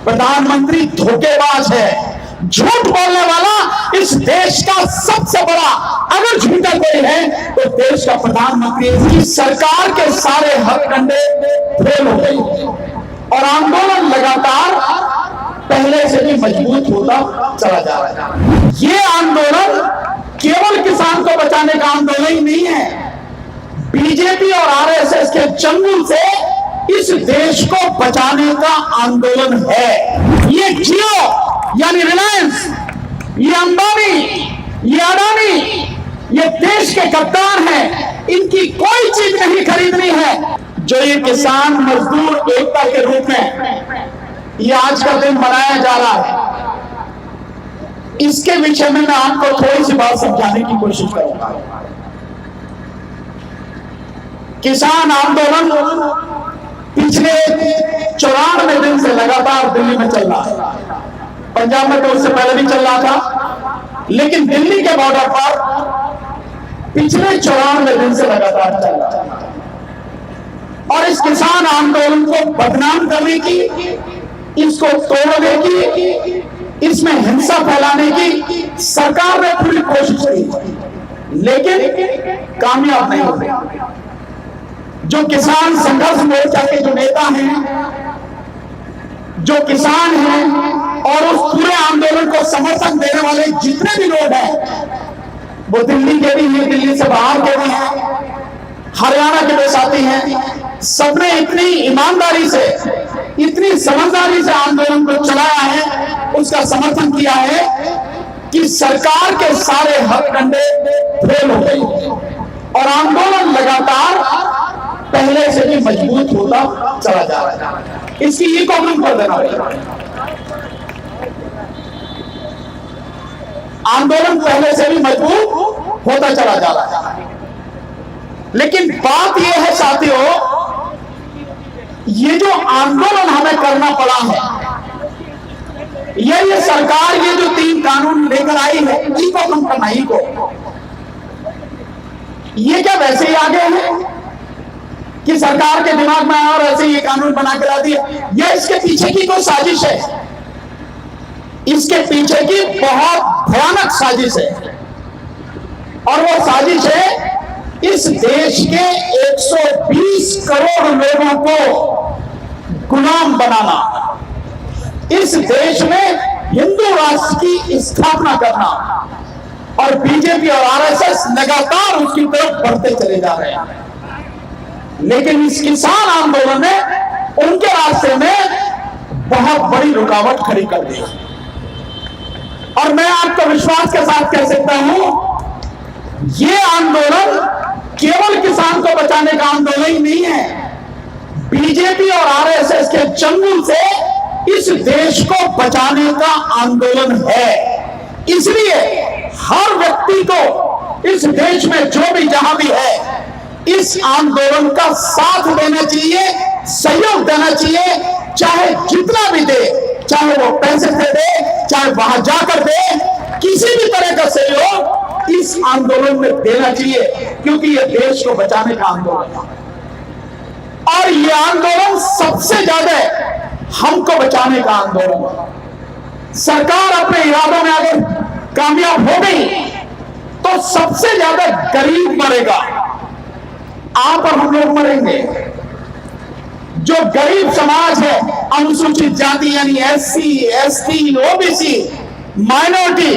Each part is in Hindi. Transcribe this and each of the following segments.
प्रधानमंत्री धोखेबाज है, झूठ बोलने वाला इस देश का सबसे बड़ा अगर झूठा कोई है तो देश का प्रधानमंत्री। इसकी सरकार के सारे हथकंडे फेल हो गए और आंदोलन लगातार पहले से भी मजबूत होता चला जा रहा है। ये आंदोलन केवल किसान को बचाने का आंदोलन ही नहीं है, बीजेपी और आरएसएस के चंगुल से इस देश को बचाने का आंदोलन है। ये जियो यानी रिलायंस, ये अंबानी, ये अडानी, ये देश के गद्दार हैं, इनकी कोई चीज नहीं खरीदनी है। जो ये किसान मजदूर एकता के रूप में ये आज का दिन मनाया जा रहा है, इसके विषय में मैं आपको थोड़ी सी बात समझाने की कोशिश करूंगा। किसान आंदोलन पिछले 94 दिन से लगातार दिल्ली में चल रहा है। पंजाब में तो उससे पहले भी चल रहा था, लेकिन दिल्ली के बॉर्डर पर पिछले 94 दिन से लगातार चल रहा है। और इस किसान आंदोलन को बदनाम करने की, इसको तोड़ने की, इसमें हिंसा फैलाने की सरकार ने पूरी कोशिश की, लेकिन कामयाब नहीं हुई। जो किसान संघर्ष मोर्चा के जो नेता हैं, जो किसान हैं और उस पूरे आंदोलन को समर्थन देने वाले जितने भी लोग हैं, वो दिल्ली के भी हैं, दिल्ली से बाहर के भी हैं, हरियाणा के देसाती हैं, सबने इतनी ईमानदारी से, इतनी समझदारी से आंदोलन को चलाया है, उसका समर्थन किया है कि सरकार के सारे हथकंडे फेल हो गए और आंदोलन लगातार पहले से भी मजबूत होता चला जा रहा है। इसकी ये कॉमेंट कर देना पड़ेगा। आंदोलन पहले से भी मजबूत होता चला जा रहा है, लेकिन बात यह है साथियों, ये जो आंदोलन हमें करना पड़ा है, ये सरकार ये जो 3 कानून लेकर आई है, इनको कम करना ही को, ये क्या वैसे ही आगे है कि सरकार के दिमाग में और ऐसे ये कानून बना के ला दिया? ये इसके पीछे की कोई साजिश है, इसके पीछे की बहुत भयानक साजिश है। और वो साजिश है इस देश के 120 करोड़ लोगों को गुलाम बनाना, इस देश में हिंदू राष्ट्र की स्थापना करना, और बीजेपी और आरएसएस लगातार उसकी तरफ बढ़ते चले जा रहे हैं। लेकिन इस किसान आंदोलन ने उनके रास्ते में बहुत बड़ी रुकावट खड़ी कर दी। और मैं आपको विश्वास के साथ कह सकता हूं, ये आंदोलन केवल किसान को बचाने का आंदोलन ही नहीं है, बीजेपी और आरएसएस के चंगुल से इस देश को बचाने का आंदोलन है। इसलिए हर व्यक्ति को इस देश में जो भी जहां भी है, इस आंदोलन का साथ देना चाहिए, सहयोग देना चाहिए, चाहे जितना भी दे, चाहे वो पैसे से दे, चाहे वहां जाकर दे, किसी भी तरह का सहयोग इस आंदोलन में देना चाहिए, क्योंकि ये देश को बचाने का आंदोलन है। और ये आंदोलन सबसे ज्यादा हमको बचाने का आंदोलन है। सरकार अपने इरादों में अगर कामयाब हो गई तो सबसे ज्यादा गरीब मरेगा, आप और हम लोग मरेंगे। जो गरीब समाज है, अनुसूचित जाति यानी एससी, एसटी, ओबीसी, माइनॉरिटी,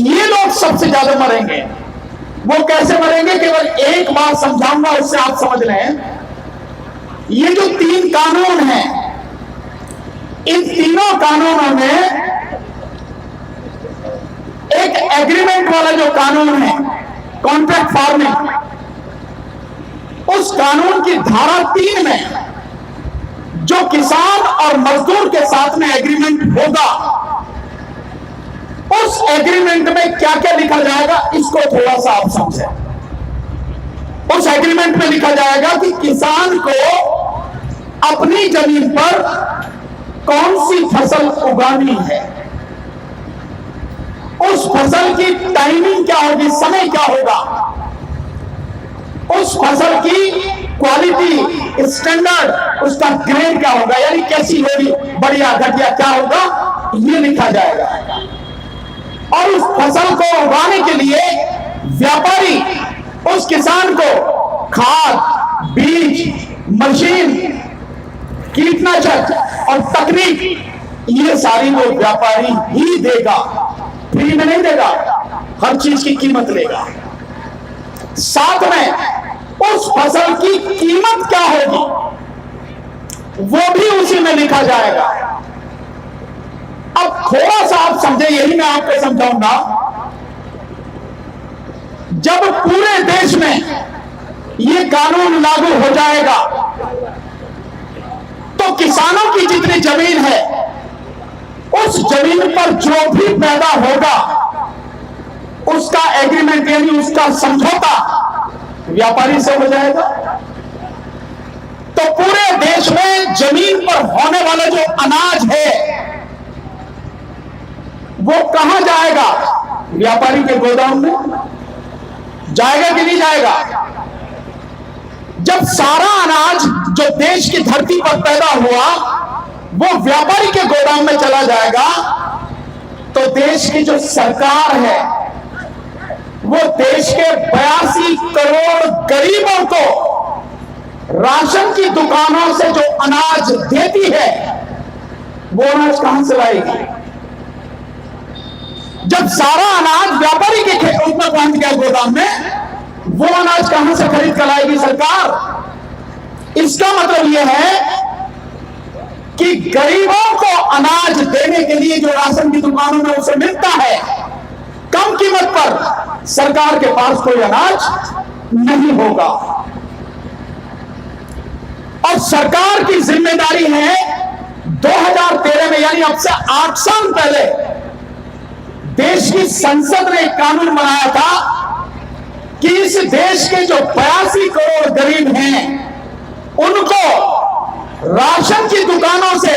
ये लोग सबसे ज्यादा मरेंगे। वो कैसे मरेंगे, केवल एक बात समझाऊंगा, उससे आप समझ लें। ये जो 3 कानून हैं, इन तीनों कानूनों में एक एग्रीमेंट वाला जो कानून है, कॉन्ट्रैक्ट फार्मिंग, उस कानून की धारा 3 में जो किसान और मजदूर के साथ में एग्रीमेंट होगा, उस एग्रीमेंट में क्या क्या लिखा जाएगा, इसको थोड़ा सा आप समझें। उस एग्रीमेंट में लिखा जाएगा कि किसान को अपनी जमीन पर कौन सी फसल उगानी है, उस फसल की टाइमिंग क्या होगी, समय क्या होगा, उस फसल की क्वालिटी, स्टैंडर्ड, उसका ग्रेड क्या होगा, यानी कैसी होगी, बढ़िया घटिया क्या होगा, ये लिखा जाएगा। और उस फसल को उगाने के लिए व्यापारी उस किसान को खाद, बीज, मशीन, कीटनाशक और तकनीक, ये सारी वो व्यापारी ही देगा, फ्री में नहीं देगा, हर चीज की कीमत लेगा। साथ में उस फसल की कीमत क्या होगी वो भी उसी में लिखा जाएगा। अब थोड़ा सा आप समझे, यही मैं आपको समझाऊंगा। जब पूरे देश में ये कानून लागू हो जाएगा तो किसानों की जितनी जमीन है उस जमीन पर जो भी पैदा होगा उसका एग्रीमेंट यानी उसका समझौता व्यापारी से हो जाएगा। तो पूरे देश में जमीन पर होने वाला जो अनाज है वो कहां जाएगा? व्यापारी के गोदाम में जाएगा कि नहीं जाएगा? जब सारा अनाज जो देश की धरती पर पैदा हुआ वो व्यापारी के गोदाम में चला जाएगा तो देश की जो सरकार है वो देश के 82 करोड़ गरीबों को राशन की दुकानों से जो अनाज देती है वो अनाज कहां से लाएगी? जब सारा अनाज व्यापारी के खेतों में पहुंच गया गोदाम में, वो अनाज कहां से खरीद कर लाएगी सरकार? इसका मतलब यह है कि गरीबों को अनाज देने के लिए जो राशन की दुकानों में उसे मिलता है कम कीमत पर, सरकार के पास कोई अनाज नहीं होगा। और सरकार की जिम्मेदारी है 2013 में, यानी अब से 8 साल पहले देश की संसद ने एक कानून बनाया था कि इस देश के जो 82 करोड़ गरीब हैं उनको राशन की दुकानों से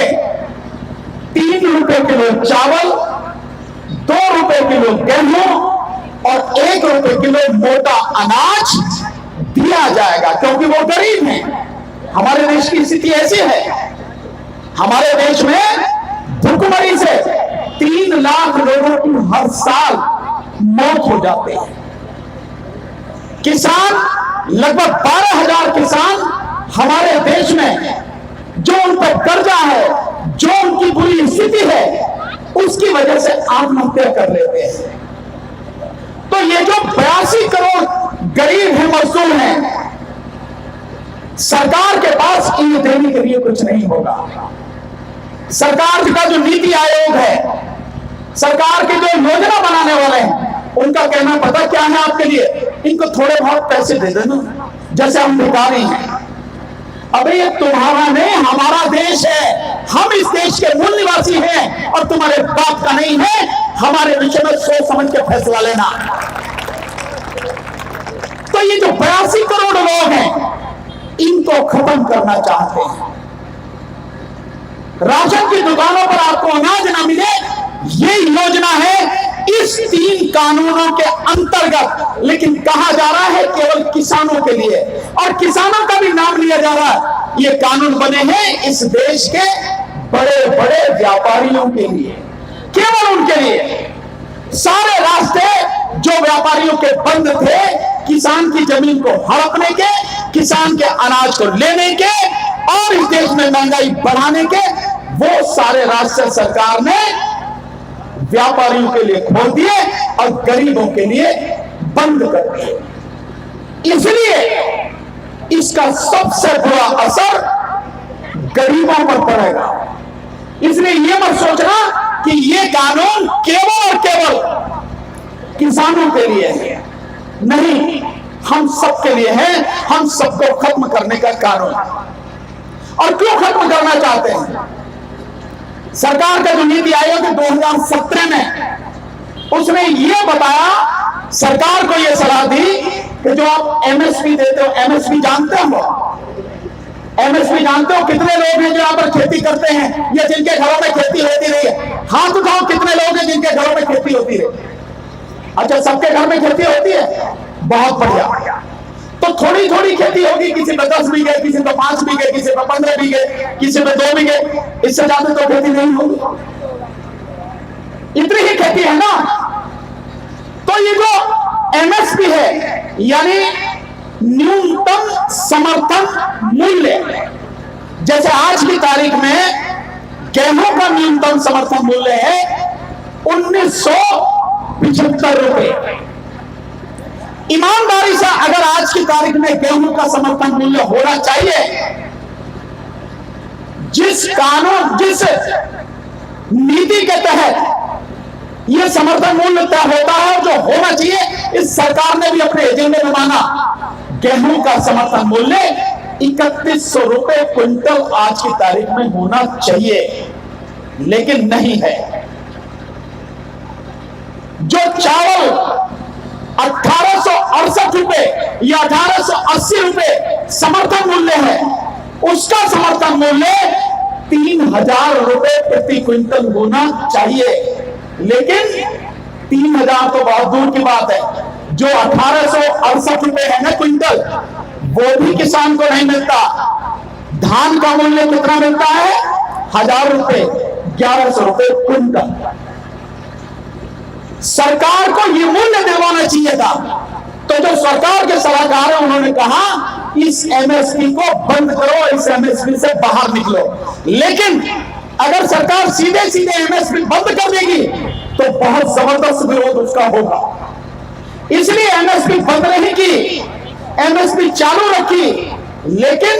3 रुपए किलो चावल, 2 रुपए किलो गेहूं और 1 रुपए किलो मोटा अनाज दिया जाएगा, क्योंकि वो गरीब हैं। हमारे देश की स्थिति ऐसी है, हमारे देश में भुखमरी से 3 लाख लोगों की हर साल मौत हो जाती है। किसान, लगभग 12,000 किसान हमारे देश में, जो उन पर कर्जा है, जो उनकी बुरी स्थिति है, उसकी वजह से आत्महत्या कर लेते हैं। तो ये जो 82 करोड़ गरीब हैं, मजदूर हैं, सरकार के पास इन्हें देने के लिए कुछ नहीं होगा। सरकार का जो नीति आयोग है, सरकार के जो योजना बनाने वाले हैं, उनका कहना पता क्या है आपके लिए? इनको थोड़े बहुत पैसे दे देना, जैसे हम भिखारी हैं। अबे ये तुम्हारा नहीं, हमारा देश है, हम इस देश के मूल निवासी हैं और तुम्हारे बाप का नहीं है। हमारे विषय में सोच समझ के फैसला लेना। तो ये जो 82 करोड़ लोग हैं इनको खत्म करना चाहते हैं। राशन की दुकानों पर आपको अनाज ना मिले, ये योजना है इस 3 कानूनों के अंतर्गत। लेकिन कहा जा रहा है केवल किसानों के लिए, और किसानों का भी नाम लिया जा रहा है। ये कानून बने हैं इस देश के बड़े बड़े व्यापारियों के लिए, केवल उनके लिए। सारे रास्ते जो व्यापारियों के बंद थे, किसान की जमीन को हड़पने के, किसान के अनाज को लेने के और इस देश में महंगाई बढ़ाने के, वो सारे रास्ते सरकार ने व्यापारियों के लिए खोल दिए और गरीबों के लिए बंद कर दिए। इसलिए इसका सबसे बुरा असर गरीबों पर पड़ेगा। इसलिए यह मत सोचना कि यह कानून केवल और केवल किसानों के लिए है। नहीं, हम सबके लिए है। हम सबको खत्म करने का कानून। और क्यों खत्म करना चाहते हैं? सरकार का जो नीति आयोग है 2017 में, उसने ये बताया, सरकार को ये सलाह दी कि जो आप एमएसपी देते हो, एमएसपी जानते हो? एमएसपी जानते हो? कितने लोग हैं जो यहाँ पर खेती करते हैं या जिनके घरों में खेती होती रही है? हाथ उठाओ, कितने लोग हैं जिनके घरों में खेती होती रही? अच्छा, सबके घर में खेती होती है? बहुत बढ़िया। तो तो थोड़ी थोड़ी खेती होगी, किसी पे 10 बीघे, किसी पे 5 बीघे, किसी पे 15 बीघे, किसी पे 2 बीघे, इससे ज्यादा तो खेती नहीं होगी। इतनी ही खेती है ना। तो ये जो एमएसपी है, यानी न्यूनतम समर्थन मूल्य, जैसे आज की तारीख में गेहूं का न्यूनतम समर्थन मूल्य है 1975 रुपए। ईमानदारी से अगर आज की तारीख में गेहूं का समर्थन मूल्य होना चाहिए, जिस कानून, जिस नीति के तहत यह समर्थन मूल्य तय होता है, जो होना चाहिए, इस सरकार ने भी अपने एजेंडे में माना। गेहूं का समर्थन मूल्य 3100 रुपए क्विंटल आज की तारीख में होना चाहिए, लेकिन नहीं है। जो चावल 1868 रुपए या 1880 रुपए समर्थन मूल्य है, उसका समर्थन मूल्य 3000 रुपए प्रति क्विंटल होना चाहिए, लेकिन 3000 तो बहुत दूर की बात है। जो 1868 रुपए है ना क्विंटल, वो भी किसान को नहीं मिलता। धान का मूल्य कितना मिलता है? 1000 रुपए, 1100 रुपए क्विंटल। सरकार को ये मूल्य दिलवाना चाहिए था। तो जो सरकार के सलाहकार हैं, उन्होंने कहा इस एमएसपी को बंद करो, इस एमएसपी से बाहर निकलो। लेकिन अगर सरकार सीधे सीधे एमएसपी बंद कर देगी तो बहुत जबरदस्त विरोध उसका होगा। इसलिए एमएसपी बंद नहीं की, एमएसपी चालू रखी, लेकिन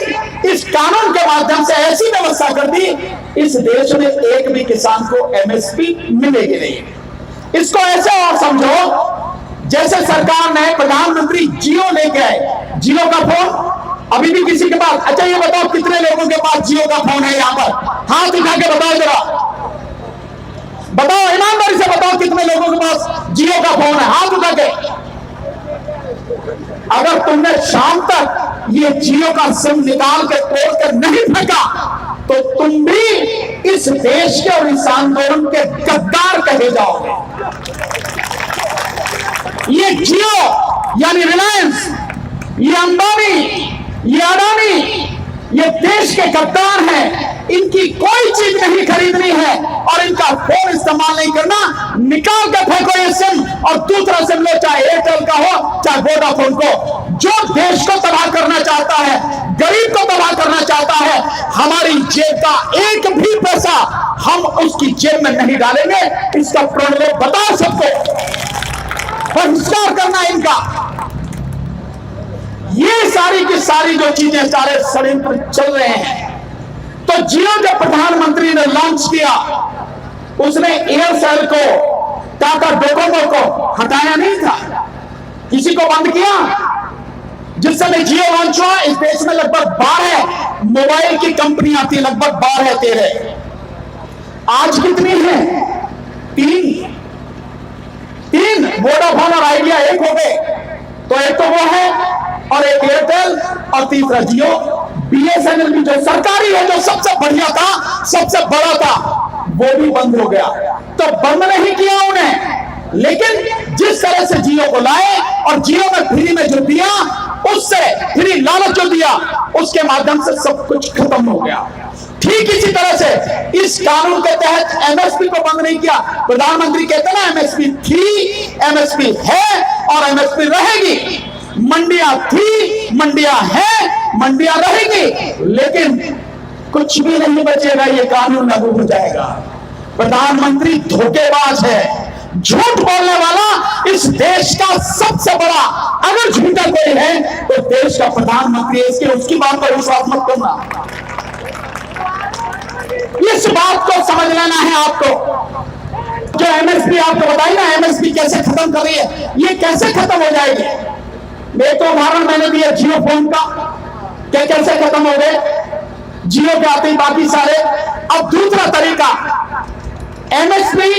इस कानून के माध्यम से ऐसी व्यवस्था कर दी, इस देश में एक भी किसान को एमएसपी मिलेगी नहीं। इसको ऐसे और समझो जैसे सरकार ने प्रधानमंत्री जियो लेके आए। जियो का फोन अभी भी किसी के पास? अच्छा ये बताओ कितने लोगों के पास जियो का फोन है? यहां पर हाथ उठा के बताओ जरा, बताओ ईमानदारी से बताओ कितने लोगों के पास जियो का फोन है? हाथ उठा के। अगर तुमने शाम तक ये जियो का सिम निकाल के तोड़ कर नहीं फेंका तो तुम भी इस देश के और इस आंदोलन के गद्दार कहे जाओगे। ये जियो यानी रिलायंस, ये अंबानी, ये अडानी, ये देश के गद्दार हैं। इनकी कोई चीज नहीं खरीदनी है और इनका फोन इस्तेमाल नहीं करना। निकाल के फेंको ये सिम और दूसरा सिम लो, चाहे एयरटेल का हो चाहे वोडाफोन को। जो देश को तबाह करना चाहता है, गरीब को तबाह करना चाहता है, हमारी जेब का एक भी पैसा हम उसकी जेब में नहीं डालेंगे। इसका प्रणव बताओ सबको, बहिष्कार करना इनका। ये सारी की सारी जो चीजें, सारे षड्यंत्र चल रहे हैं। तो जियो जब प्रधानमंत्री ने लॉन्च किया, उसने एयरसेल को, टाटा डोकोमो को हटाया नहीं था, किसी को बंद किया। जिस समय जियो लॉन्च हुआ, इस देश में लगभग 12 मोबाइल की कंपनियां थी, लगभग 12-13। आज कितनी है? 3। वोडाफोन और आइडिया एक हो गए। तो एक तो वो है और एक एयरटेल और तीसरा जियो। बीएसएनएल भी जो सरकारी है, जो सबसे बढ़िया था, सबसे बड़ा था, वो भी बंद हो गया। तो बंद नहीं किया उन्हें, लेकिन जिस तरह से जियो को लाए और जियो में फ्री में जो दिया, उससे फ्री लालच जो दिया, उसके माध्यम से सब कुछ खत्म हो गया। ठीक इसी तरह से इस कानून के तहत एमएसपी को बंद नहीं किया। प्रधानमंत्री कहते ना एमएसपी थी, एमएसपी है और एमएसपी रहेगी। मंडियां थी, मंडियां हैं, मंडियां रहेगी, लेकिन कुछ भी नहीं बचेगा। ये कानून लागू हो जाएगा। प्रधानमंत्री धोखेबाज है, झूठ बोलने वाला इस देश का सबसे बड़ा, अगर झूठा कोई है तो देश का प्रधानमंत्री है। इसके उसकी बात पर विश्वास मत करना। इस बात को समझ लेना है आपको। जो एमएसपी आपको बताई ना, एमएसपी कैसे खत्म कर रही है, ये कैसे खत्म हो जाएगी? एक तो उदाहरण मैंने दिया जियो फोन का, क्या कैसे खत्म हो गए, जियो के आते ही बाकी सारे। अब दूसरा तरीका, एमएसपी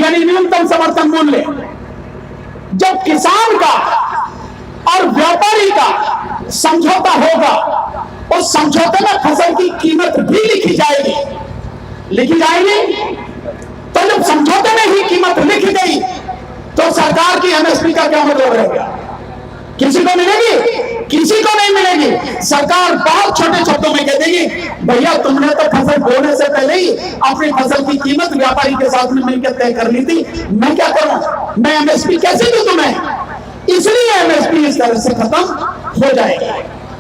यानी न्यूनतम समर्थन मूल्य। जब किसान का और व्यापारी का समझौता होगा, उस समझौते में फसल की कीमत भी लिखी जाएगी। लिखी जाएगी तो जब समझौते में ही कीमत लिख गई तो सरकार की एमएसपी का क्या मतलब रहेगा? किसी को मिलेगी? किसी को नहीं मिलेगी। सरकार बहुत छोटे शब्दों में कह देगी, भैया तुमने तो फसल बोने से पहले ही अपनी फसल की कीमत व्यापारी के साथ में मिलकर तय कर ली थी, मैं क्या करूं, मैं एमएसपी कैसे दूं तुम्हें। इसलिए एमएसपी इस तरह से खत्म हो जाएगी।